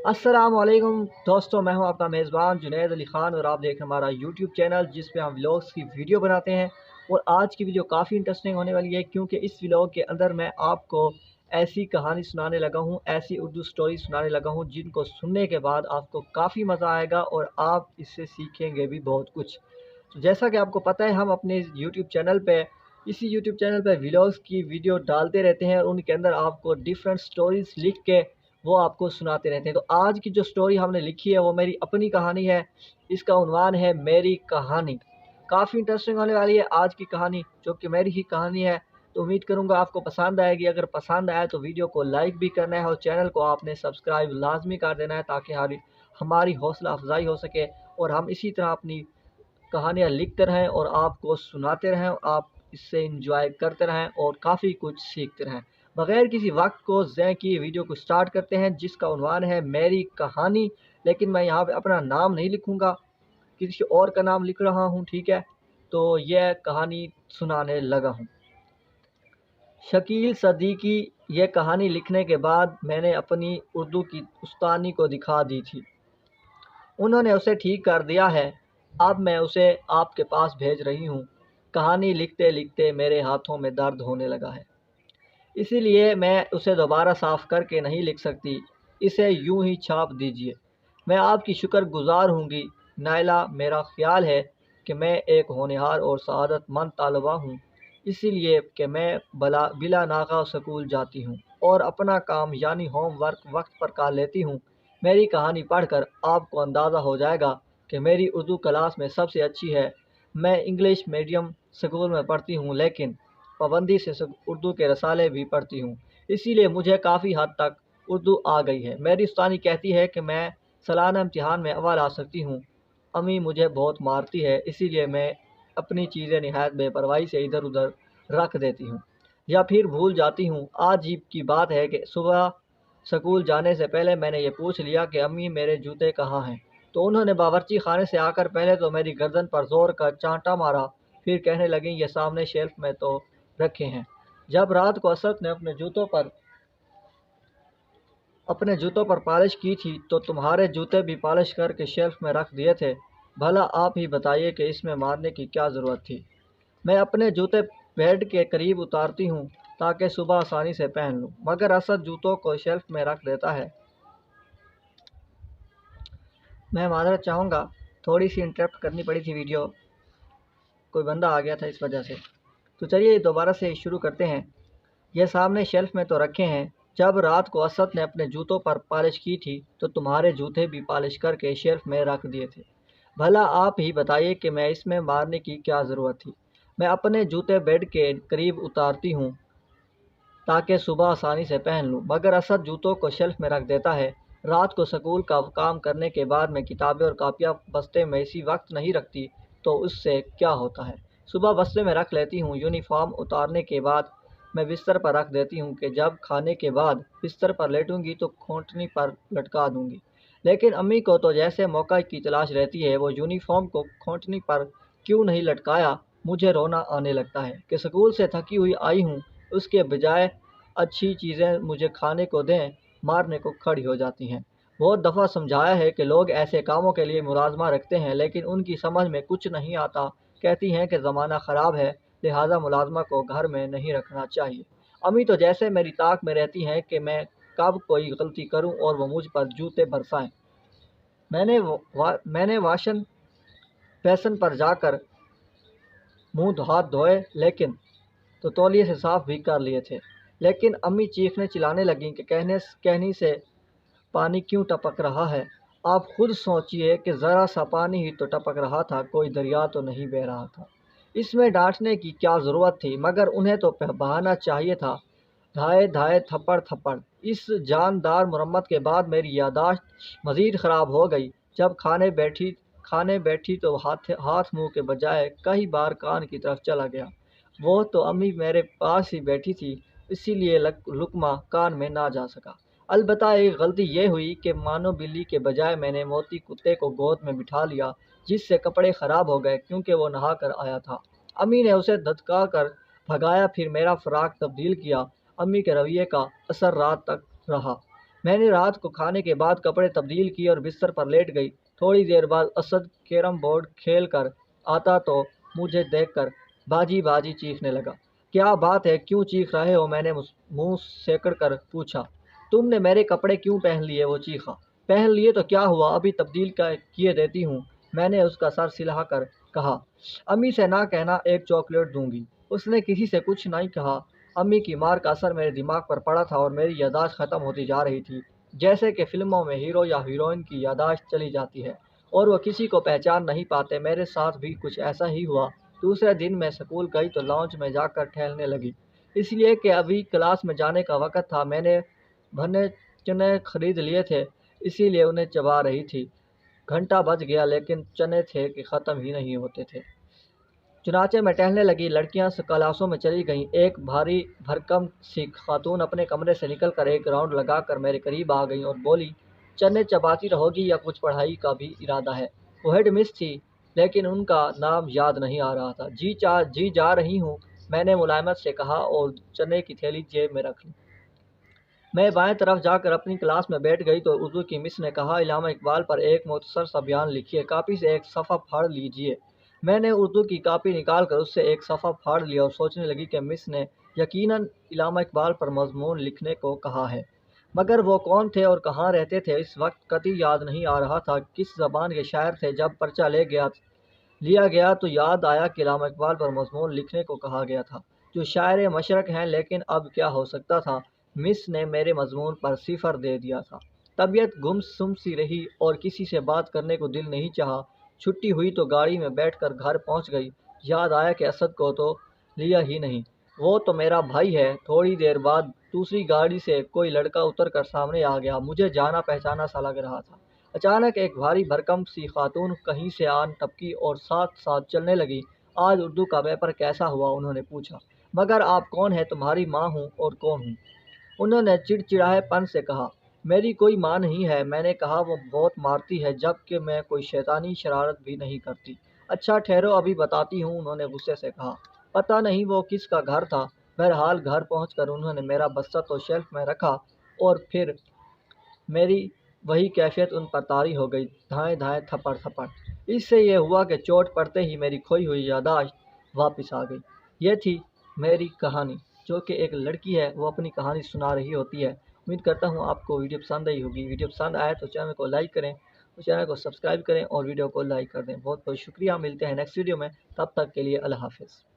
अस्सलाम वालेकुम दोस्तों, मैं हूं आपका मेज़बान जुनैद अली ख़ान और आप देख रहे हैं हमारा यूट्यूब चैनल जिस पे हम व्लॉग्स की वीडियो बनाते हैं। और आज की वीडियो काफ़ी इंटरेस्टिंग होने वाली है क्योंकि इस व्लॉग के अंदर मैं आपको ऐसी कहानी सुनाने लगा हूं, ऐसी उर्दू स्टोरी सुनाने लगा हूं जिनको सुनने के बाद आपको काफ़ी मज़ा आएगा और आप इससे सीखेंगे भी बहुत कुछ। तो जैसा कि आपको पता है, हम अपने इसी यूट्यूब चैनल पे व्लॉग्स की वीडियो डालते रहते हैं और उनके अंदर आपको डिफरेंट स्टोरीज लिख के वो आपको सुनाते रहते हैं। तो आज की जो स्टोरी हमने लिखी है वो मेरी अपनी कहानी है। इसका उन्वान है मेरी कहानी। काफ़ी इंटरेस्टिंग होने वाली है आज की कहानी, जो कि मेरी ही कहानी है। तो उम्मीद करूंगा आपको पसंद आएगी। अगर पसंद आए तो वीडियो को लाइक भी करना है और चैनल को आपने सब्सक्राइब लाजमी कर देना है ताकि हमारी हौसला अफजाई हो सके और हम इसी तरह अपनी कहानियाँ लिखते रहें और आपको सुनाते रहें और आप इससे इंजॉय करते रहें और काफ़ी कुछ सीखते रहें। बग़ैर किसी वक्त को ज़ाय किए वीडियो को स्टार्ट करते हैं जिसका उन्वान है मेरी कहानी। लेकिन मैं यहाँ पे अपना नाम नहीं लिखूँगा, किसी और का नाम लिख रहा हूँ, ठीक है। तो यह कहानी सुनाने लगा हूँ। शकील सदीकी। ये कहानी लिखने के बाद मैंने अपनी उर्दू की उस्तानी को दिखा दी थी। उन्होंने उसे ठीक कर दिया है। अब मैं उसे आपके पास भेज रही हूँ। कहानी लिखते लिखते मेरे हाथों में दर्द होने लगा है, इसीलिए मैं उसे दोबारा साफ़ करके नहीं लिख सकती। इसे यूं ही छाप दीजिए। मैं आपकी शुक्रगुज़ार होंगी नायला। मेरा ख़्याल है कि मैं एक होनहार और सआदतमंद तालिबा हूँ, इसीलिए कि मैं बिला नागा स्कूल जाती हूँ और अपना काम यानी होमवर्क वक्त पर कर लेती हूँ। मेरी कहानी पढ़कर आपको अंदाज़ा हो जाएगा कि मेरी उर्दू क्लास में सबसे अच्छी है। मैं इंग्लिश मीडियम स्कूल में पढ़ती हूँ लेकिन पाबंदी से उर्दू के रसाले भी पढ़ती हूँ, इसीलिए मुझे काफ़ी हद तक उर्दू आ गई है। मेरी उस्तानी कहती है कि मैं सालाना इम्तिहान में अव्वल आ सकती हूँ। अम्मी मुझे बहुत मारती है, इसीलिए मैं अपनी चीज़ें निहायत बेपरवाही से इधर उधर रख देती हूँ या फिर भूल जाती हूँ। आज ही की बात है कि सुबह स्कूल जाने से पहले मैंने ये पूछ लिया कि अम्मी मेरे जूते कहाँ हैं, तो उन्होंने बावर्ची खाने से आकर पहले तो मेरी गर्दन पर ज़ोर का चांटा मारा, फिर कहने लगी ये सामने शेल्फ में तो रखे हैं। जब रात को असद ने अपने जूतों पर पॉलिश की थी तो तुम्हारे जूते भी पॉलिश करके शेल्फ में रख दिए थे। भला आप ही बताइए कि इसमें मारने की क्या ज़रूरत थी। मैं अपने जूते बेड के करीब उतारती हूँ ताकि सुबह आसानी से पहन लूँ, मगर असद जूतों को शेल्फ में रख देता है। मैं माजरत चाहूँगा, थोड़ी सी इंटरप्ट करनी पड़ी थी वीडियो, कोई बंदा आ गया था इस वजह से। तो चलिए दोबारा से शुरू करते हैं। यह सामने शेल्फ में तो रखे हैं। जब रात को असद ने अपने जूतों पर पॉलिश की थी तो तुम्हारे जूते भी पॉलिश करके शेल्फ में रख दिए थे। भला आप ही बताइए कि मैं इसमें मारने की क्या ज़रूरत थी। मैं अपने जूते बेड के करीब उतारती हूँ ताकि सुबह आसानी से पहन लूँ, मगर असद जूतों को शेल्फ में रख देता है। रात को स्कूल का काम करने के बाद मैं किताबें और कापियाँ बस्ते में इसी वक्त नहीं रखती तो उससे क्या होता है। सुबह बस्ते में रख लेती हूँ। यूनिफॉर्म उतारने के बाद मैं बिस्तर पर रख देती हूँ कि जब खाने के बाद बिस्तर पर लेटूंगी तो खोंटनी पर लटका दूंगी। लेकिन अम्मी को तो जैसे मौका की तलाश रहती है। वो यूनिफॉर्म को खोंटनी पर क्यों नहीं लटकाया। मुझे रोना आने लगता है कि स्कूल से थकी हुई आई हूँ, उसके बजाय अच्छी चीज़ें मुझे खाने को दें, मारने को खड़ी हो जाती हैं। बहुत दफ़ा समझाया है कि लोग ऐसे कामों के लिए मुलाजमा रखते हैं लेकिन उनकी समझ में कुछ नहीं आता। कहती हैं कि ज़माना ख़राब है, लिहाजा मुलाजमा को घर में नहीं रखना चाहिए। अम्मी तो जैसे मेरी ताक में रहती हैं कि मैं कब कोई गलती करूं और वो मुझ पर जूते बरसाएं। मैंने वाशन बेसिन पर जाकर मुंह हाथ धोए लेकिन तो तौलिए से साफ भी कर लिए थे, लेकिन अम्मी चीखने चिल्लाने लगीं कि कहनी से पानी क्यों टपक रहा है। आप खुद सोचिए कि ज़रा सा पानी ही तो टपक रहा था, कोई दरिया तो नहीं बह रहा था। इसमें डांटने की क्या ज़रूरत थी, मगर उन्हें तो बहाना चाहिए था। धाए धाए थप्पड़ थप्पड़। इस जानदार मुरम्मत के बाद मेरी यादाश्त मज़ीद ख़राब हो गई। जब खाने बैठी तो हाथ मुंह के बजाय कई बार कान की तरफ चला गया। वो तो अम्मी मेरे पास ही बैठी थी, इसीलिए लुकमा कान में ना जा सका। अलबत्ता एक गलती ये हुई कि मानो बिल्ली के बजाय मैंने मोती कुत्ते को गोद में बिठा लिया, जिससे कपड़े ख़राब हो गए क्योंकि वो नहा कर आया था। अम्मी ने उसे धतका कर भगाया, फिर मेरा फ़्राक तब्दील किया। अम्मी के रवैये का असर रात तक रहा। میں نے رات کو کھانے کے بعد کپڑے تبدیل کیے اور بستر پر لیٹ گئی۔ تھوڑی دیر بعد اسد کیرم بورڈ کھیل کر آتا تو مجھے دیکھ کر باجی باجی چیخنے لگا۔ کیا بات ہے، کیوں چیخ رہے ہو؟ میں نے منہ سیکڑ کر پوچھا۔ تم نے میرے کپڑے کیوں پہن لیے؟ وہ چیخا۔ پہن لیے تو کیا ہوا، ابھی تبدیل کیے دیتی ہوں، میں نے اس کا سر سلہا کر کہا۔ امی سے نہ کہنا، ایک چاکلیٹ دوں گی۔ اس نے کسی سے کچھ نہیں کہا۔ امی کی مار کا اثر میرے دماغ پر پڑا تھا اور میری یادداشت ختم ہوتی جا رہی تھی، جیسے کہ فلموں میں ہیرو یا ہیروئن کی یادداشت چلی جاتی ہے اور وہ کسی کو پہچان نہیں پاتے۔ میرے ساتھ بھی کچھ ایسا ہی ہوا۔ دوسرے دن میں اسکول گئی تو لاؤنج میں جا کر ٹہلنے لگی، اس لیے کہ ابھی کلاس میں جانے کا وقت تھا۔ میں نے بھنے چنے خرید لیے تھے، اسی لیے انہیں چبا رہی تھی۔ گھنٹہ بج گیا لیکن چنے تھے کہ ختم ہی نہیں ہوتے تھے۔ چنانچہ میں ٹہلنے لگی، لڑکیاں کلاسوں میں چلی گئیں۔ ایک بھاری بھرکم سی خاتون اپنے کمرے سے نکل کر ایک راؤنڈ لگا کر میرے قریب آ گئی اور بولی، چنے چباتی رہو گی یا کچھ پڑھائی کا بھی ارادہ ہے؟ وہ ہیڈ مس تھی لیکن ان کا نام یاد نہیں آ رہا تھا۔ جی جا رہی ہوں، میں نے ملائمت سے کہا اور چنے کی تھیلی جیب میں رکھ لی۔ میں بائیں طرف جا کر اپنی کلاس میں بیٹھ گئی تو اردو کی مس نے کہا، علامہ اقبال پر ایک مختصر سا بیان لکھیے، کاپی سے ایک صفحہ پھاڑ لیجیے۔ میں نے اردو کی کاپی نکال کر اس سے ایک صفحہ پھاڑ لیا اور سوچنے لگی کہ مس نے یقیناً علامہ اقبال پر مضمون لکھنے کو کہا ہے، مگر وہ کون تھے اور کہاں رہتے تھے اس وقت قطعی یاد نہیں آ رہا تھا۔ کس زبان کے شاعر تھے؟ جب پرچہ لیا گیا تو یاد آیا کہ علامہ اقبال پر مضمون لکھنے کو کہا گیا تھا، جو شاعر مشرق ہیں، لیکن اب کیا ہو سکتا تھا؟ مس نے میرے مضمون پر 0 دے دیا تھا۔ طبیعت گم سم سی رہی اور کسی سے بات کرنے کو دل نہیں چاہا۔ چھٹی ہوئی تو گاڑی میں بیٹھ کر گھر پہنچ گئی۔ یاد آیا کہ اسد کو تو لیا ہی نہیں، وہ تو میرا بھائی ہے۔ تھوڑی دیر بعد دوسری گاڑی سے کوئی لڑکا اتر کر سامنے آ گیا، مجھے جانا پہچانا سا لگ رہا تھا۔ اچانک ایک بھاری بھرکم سی خاتون کہیں سے آن ٹپکی اور ساتھ ساتھ چلنے لگی۔ آج اردو کا پیپر کیسا ہوا؟ انہوں نے پوچھا۔ مگر آپ کون ہیں؟ تمہاری ماں ہوں اور کون ہوں؟ انہوں نے چڑچڑائے پن سے کہا۔ میری کوئی ماں نہیں ہے، میں نے کہا۔ وہ بہت مارتی ہے، جب کہ میں کوئی شیطانی شرارت بھی نہیں کرتی۔ اچھا ٹھہرو، ابھی بتاتی ہوں، انہوں نے غصے سے کہا۔ پتہ نہیں وہ کس کا گھر تھا۔ بہرحال گھر پہنچ کر انہوں نے میرا بستر تو شیلف میں رکھا اور پھر میری وہی کیفیت ان پر طاری ہو گئی، دھائیں دھائیں تھپڑ تھپڑ۔ اس سے یہ ہوا کہ چوٹ پڑتے ہی میری کھوئی ہوئی یادداشت واپس آ گئی۔ یہ تھی میری کہانی، جو کہ ایک لڑکی ہے وہ اپنی کہانی سنا رہی ہوتی ہے۔ امید کرتا ہوں آپ کو ویڈیو پسند آئی ہوگی۔ ویڈیو پسند آئے تو چینل کو لائک کریں، چینل کو سبسکرائب کریں اور ویڈیو کو لائک کر دیں۔ بہت بہت شکریہ، ملتے ہیں نیکسٹ ویڈیو میں، تب تک کے لیے اللہ حافظ۔